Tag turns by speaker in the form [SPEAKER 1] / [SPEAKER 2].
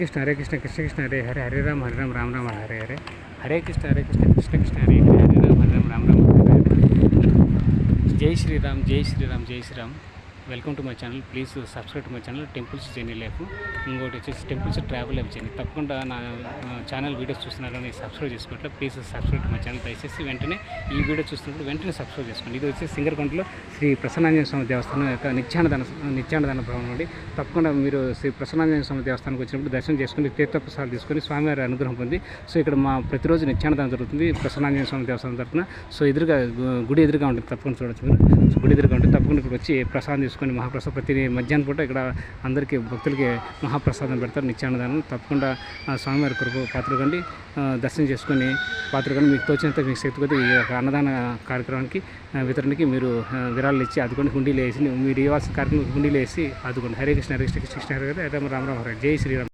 [SPEAKER 1] కృష్ణ హరే కృష్ణ కృష్ణ కృష్ణ హరే హరే హరే రామ రామ రామ హరే హరే హరే కృష్ణ కృష్ణ కృష్ణ హరే హరే రామ రామ హరే హరే జై శ్రీరామ్ జై శ్రీరామ్ జై Shriram. Welcome to my channel. Please subscribe to my channel temples journey life. ఇంకోటి వచ్చేసి టెంపుల్స్ ట్రావెల్ లైఫ్ జర్నీ. తప్పకుండా నా ఛానల్ వీడియోస్ చూస్తున్నారు కానీ సబ్స్క్రైబ్ చేసుకోవట్లే. Please subscribe to my channel. దయచేసి వెంటనే ఈ వీడియో చూస్తున్నప్పుడు వెంటనే సబ్స్క్రైబ్ చేసుకోండి. ఇది వచ్చేసి సింగరకొండలో శ్రీ ప్రసన్నాంజనేయ స్వామి దేవస్థానం యొక్క నిత్యాన్నదాన భవనం నుండి. తప్పకుండా మీరు శ్రీ ప్రసన్నాంజనేయ స్వామి దేవస్థానానికి వచ్చినప్పుడు దర్శనం చేసుకుని తీర్థప్రసాదాలు తీసుకొని స్వామివారి అనుగ్రహం పొంది. సో ఇక్కడ మా ప్రతిరోజు నిత్యాన్నదానం జరుగుతుంది ప్రసన్నాంజనేయ స్వామి దేవస్థానం తరఫున. సో ఎదురుగా గుడి ఎదురుగా ఉంటుంది, తప్పకుండా చూడొచ్చు మీరు. సో గుడి ఎదురుగా ఉంటుంది, తప్పకుండా ఇక్కడ వచ్చి ప్రసాదం తీసుకొని మహాప్రసాదం ప్రతి మధ్యాహ్నం పూట ఇక్కడ అందరికీ భక్తులకి మహాప్రసాదం పెడతారు నిత్యాన్నదానం. తప్పకుండా స్వామివారి కొరకు పాత్రకండి, దర్శనం చేసుకొని పాత్రకండి. మీకు తోచినంత మీకు శక్తి కొద్ది ఈ యొక్క అన్నదాన కార్యక్రమానికి వితరణకి మీరు విరాళాలు ఇచ్చి ఆదుకోండి. హుండీలు వేసి మీరు ఇవ్వాల్సిన కార్యక్రమం హుండీలు వేసి ఆదుకోండి. హరే కృష్ణ హరే కృష్ణ కృష్ణ హరే హరే రామ రామ హరే. జై శ్రీరామ్.